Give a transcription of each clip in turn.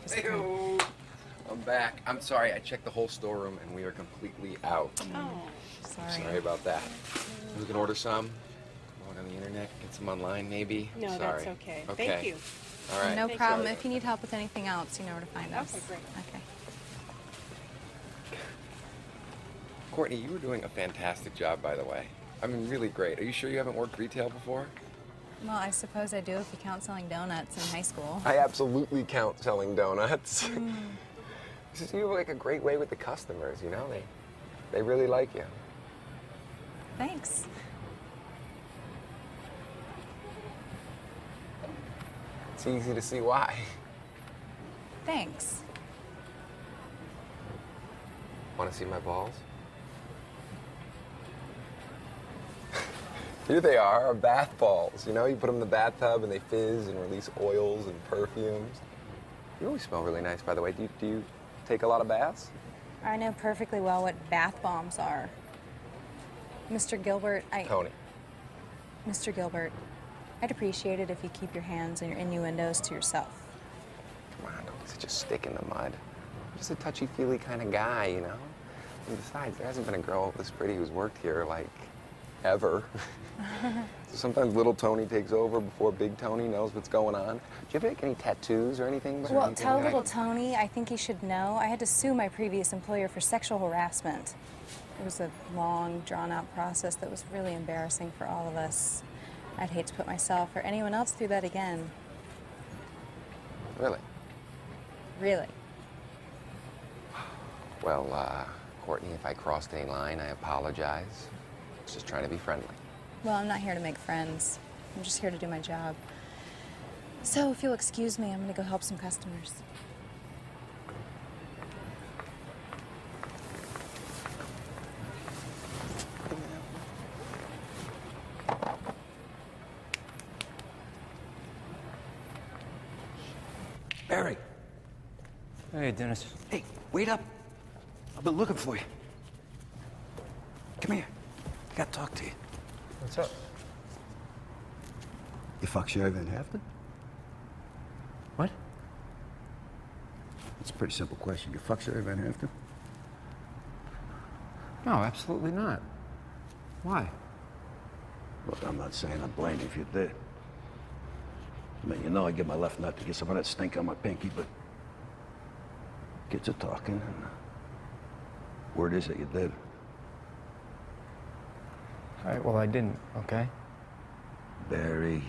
Hey-o. I'm back. I'm sorry, I checked the whole storeroom and we are completely out. Oh, sorry. Sorry about that. We can order some. Go on the internet, get some online maybe. No, sorry. that's okay. Thank you. All right. No Thank problem. you. If you need help with anything else, you know where to find us. Okay, great. Okay. Courtney, you were doing a fantastic job, by the way. I mean, really great. Are you sure you haven't worked retail before? Well, I suppose I do if you count selling donuts in high school. I absolutely count selling donuts. This is you like a great way with the customers, you know? They really like you. Thanks. It's easy to see why. Thanks. Want to see my balls? Here they are bath balls. You know, you put them in the bathtub and they fizz and release oils and perfumes. You always smell really nice, by the way. Do you take a lot of baths? I know perfectly well what bath bombs are. Mr. Gilbert, Tony. Mr. Gilbert, I'd appreciate it if you keep your hands and your innuendos to yourself. Come on, don't be such a stick in the mud. I'm just a touchy-feely kind of guy, you know? And besides, there hasn't been a girl this pretty who's worked here, like, ever. So sometimes little Tony takes over before big Tony knows what's going on. Do you ever make any tattoos or anything? Well, tell little Tony, I think he should know. I had to sue my previous employer for sexual harassment. It was a long, drawn-out process that was really embarrassing for all of us. I'd hate to put myself or anyone else through that again. Really? Really. Well, Courtney, if I crossed any line, I apologize. I was just trying to be friendly. Well, I'm not here to make friends. I'm just here to do my job. So if you'll excuse me, I'm gonna go help some customers. Barry. Hey, Dennis. Hey, wait up. I've been looking for you. Come here. I gotta talk to you. What's up? You fuck Sherry Van Haften? What? It's a pretty simple question. You fuck Sherry Van Haften? No, absolutely not. Why? Look, I'm not saying I'd blame you if you did. I mean, you know I give my left nut to get some of that stink on my pinky, but get to talking, and word is that you did. All right, well, I didn't, okay? Barry.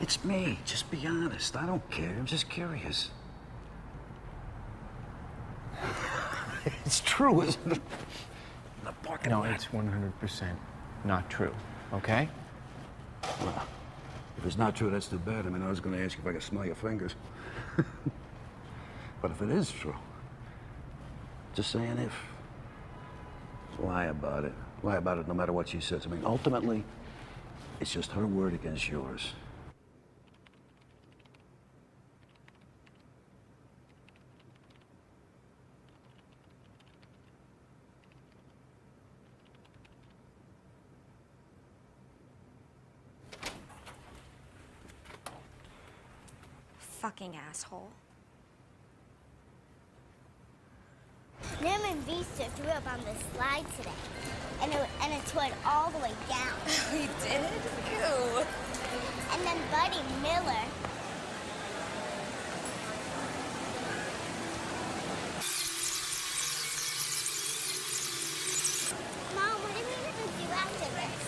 It's me. Just be honest. I don't care. I'm just curious. It's true, isn't it? In the parking No, lot. it's 100% not true, okay? Well, if it's not true, that's too bad. I mean, I was going to ask you if I could smell your fingers. But if it is true, just saying if, lie about it. Lie about it no matter what she says. I mean, ultimately, it's just her word against yours. Fucking asshole. Nim and Vista threw up on the slide today, and it slid all the way down. We did it? Ew. And then Buddy Miller. Mom, what are we gonna do after this?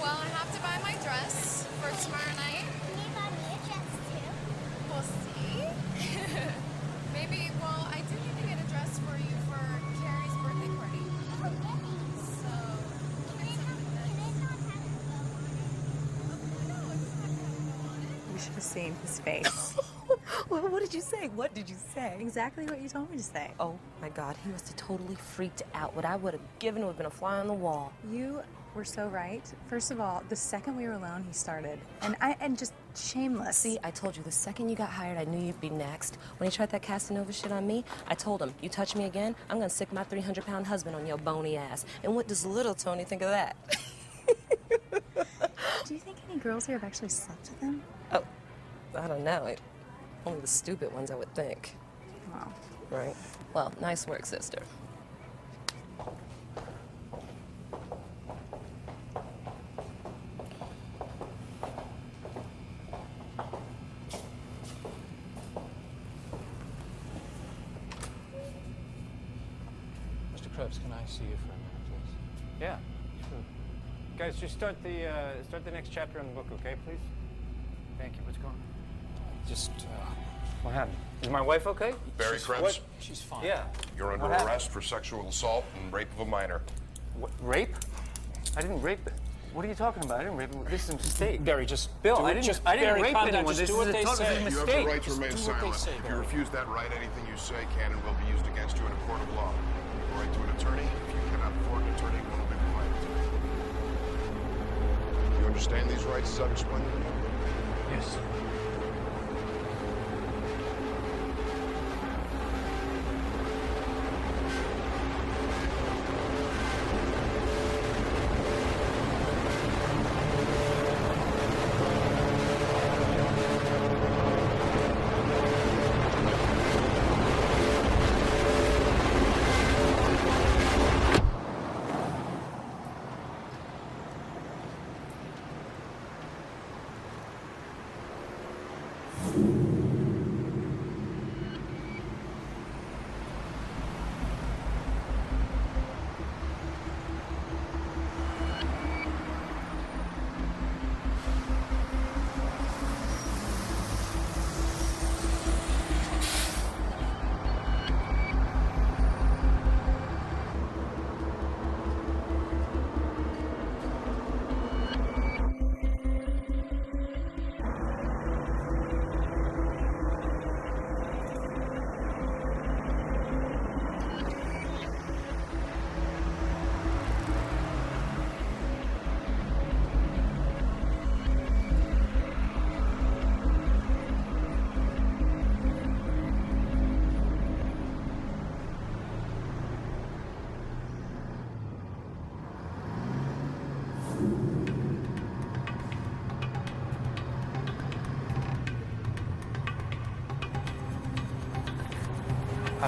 Well, I have to buy my dress for tomorrow night. Can you buy me a dress too? We'll see. Maybe, well, I do need to get a dress for you for Carrie's birthday party. Oh, really? So, Can it not have a bow on it? You should have seen his face. Well, what did you say? What did you say? Exactly what you told me to say. Oh my God, he must have totally freaked out. What I would have given would have been a fly on the wall. You were so right. First of all, the second we were alone, he started. And just shameless. See, I told you, the second you got hired, I knew you'd be next. When he tried that Casanova shit on me, I told him, you touch me again, I'm gonna sick my 300-pound husband on your bony ass. And what does little Tony think of that? Do you think any any girls here have actually slept with him? Oh, I don't know. Only the stupid ones, I would think. Wow. Right? Well, nice work, sister. Mr. Krebs, can I see you for a minute, please? Yeah, sure. Guys, just start the next chapter in the book, okay, please? Thank you. What's going on? Just, What happened? Is my wife okay? Barry Krebs, she's fine. Yeah. you're under What happened? arrest for sexual assault and rape of a minor. What, rape? I didn't rape. What are you talking about? I didn't rape. This is a mistake. Barry, just Bill, do I it. didn't. Just, I didn't Barry, rape calm down. anyone. Just This do is what a they total say. You have mistake. the right to Just remain do what they silent. say, If you Barry. refuse that right, anything you say can and will be used against you in a court of law. The right to an attorney. If you cannot afford an attorney, one will be provided to you. You understand these rights as I've explained them? Yes.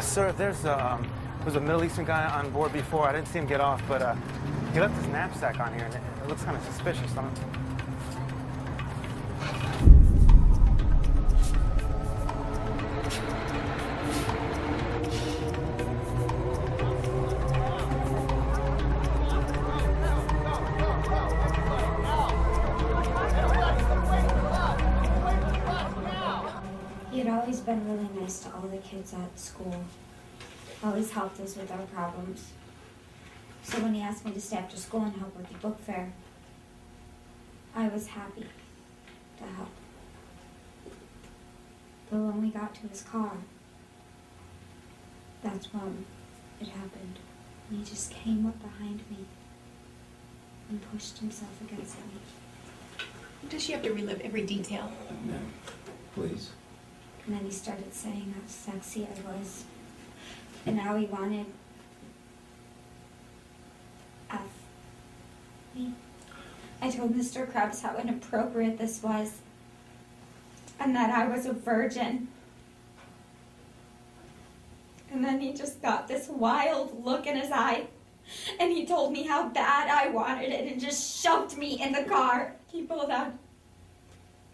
Sir, there's a Middle Eastern guy on board before. I didn't see him get off, but he left his knapsack on here, and it looks kind of suspicious. I don't... He had always been really nice to all the kids at school. Always helped us with our problems. So when he asked me to stay after school and help with the book fair, I was happy to help. But when we got to his car, that's when it happened. And he just came up behind me and pushed himself against me. Does she have to relive every detail? No. Please. And then he started saying how sexy I was and how he wanted F me. I told Mr. Krebs how inappropriate this was and that I was a virgin. And then he just got this wild look in his eye and he told me how bad I wanted it and just shoved me in the car. He pulled out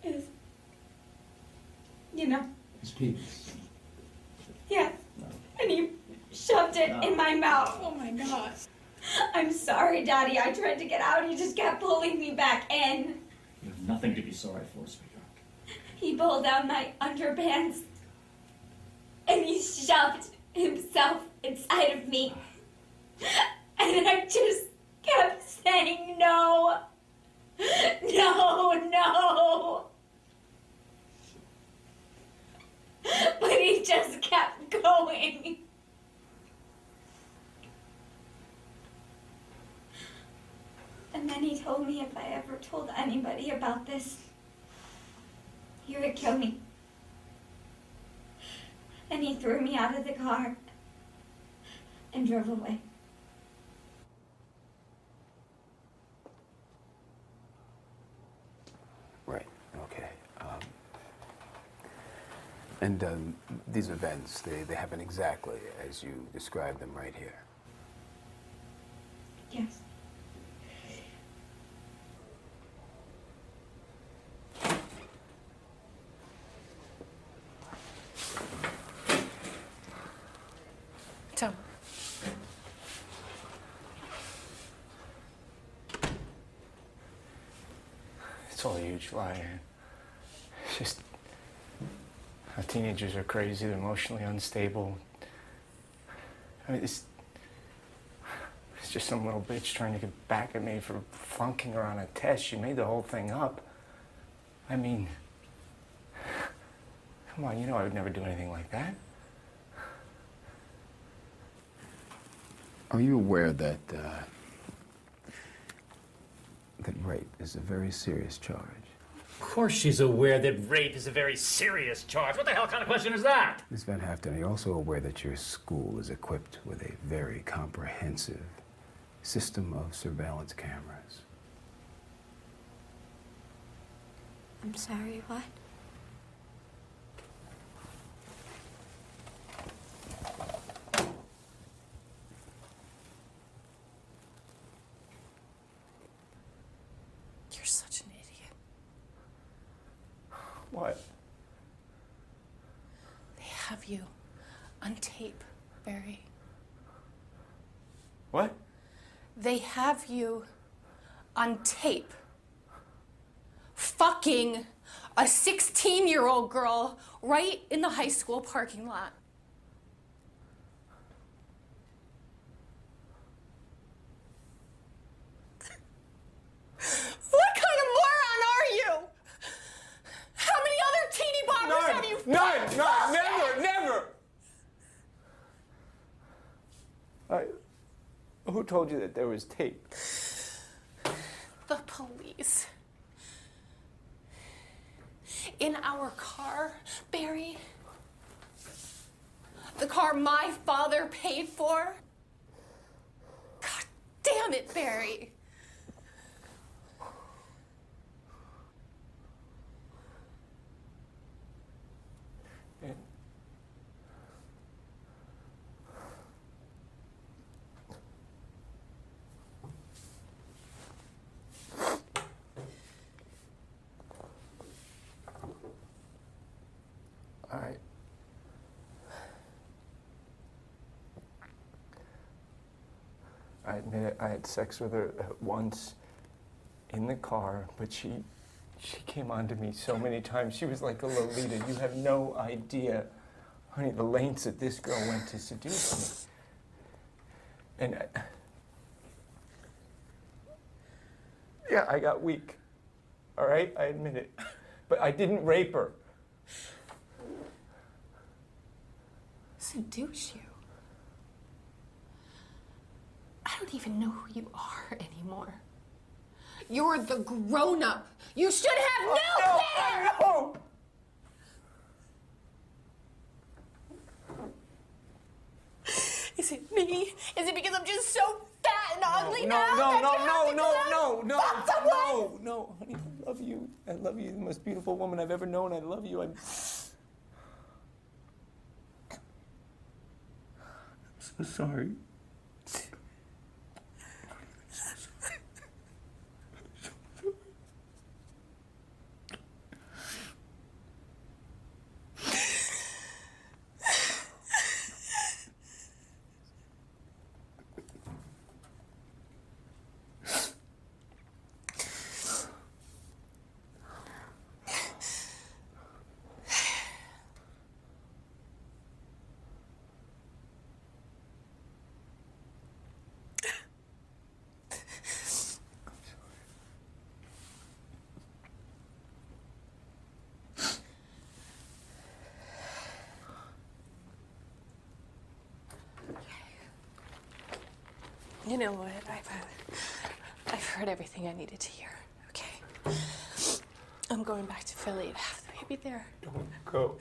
his, His penis. yeah, and he shoved it in my mouth. Oh my God. I'm sorry, Daddy. I tried to get out. He just kept pulling me back in. You have nothing to be sorry for, sweetheart. He pulled down my underpants and he shoved himself inside of me. And I just kept saying no. No, no. But he just kept going. And then he told me if I ever told anybody about this, he would kill me. And he threw me out of the car and drove away. And these events, they happen exactly as you described them right here. Yes. Tom. It's all a huge lie. It's just how teenagers are crazy, they're emotionally unstable. I mean, it's just some little bitch trying to get back at me for flunking her on a test. She made the whole thing up. I mean, come on, you know I would never do anything like that. Are you aware that rape is a very serious charge? Of course she's aware that rape is a very serious charge. What the hell kind of question is that? Ms. Van Haften, are you also aware that your school is equipped with a very comprehensive system of surveillance cameras? I'm sorry, what? You're such an idiot. What? They have you on tape, Barry. What? They have you on tape. Fucking a 16-year-old girl right in the high school parking lot. What kind of moron are you? How many other teeny boppers have you fucked? None, never. Who told you that there was tape? The police. In our car, Barry. The car my father paid for. God damn it, Barry. I admit it, I had sex with her once in the car, but she came on to me so many times. She was like a Lolita. You have no idea, honey, the lengths that this girl went to seduce me. And yeah, I got weak. All right, I admit it. But I didn't rape her. Seduce you? I don't even know who you are anymore. You're the grown-up. You should have known better! No! Is it me? Is it because I'm just so fat and ugly now? No, honey, I love you. I love you, the most beautiful woman I've ever known. I love you. I'm so sorry. You know what? I've heard everything I needed to hear, okay? I'm going back to Philly to have the baby there. Don't go.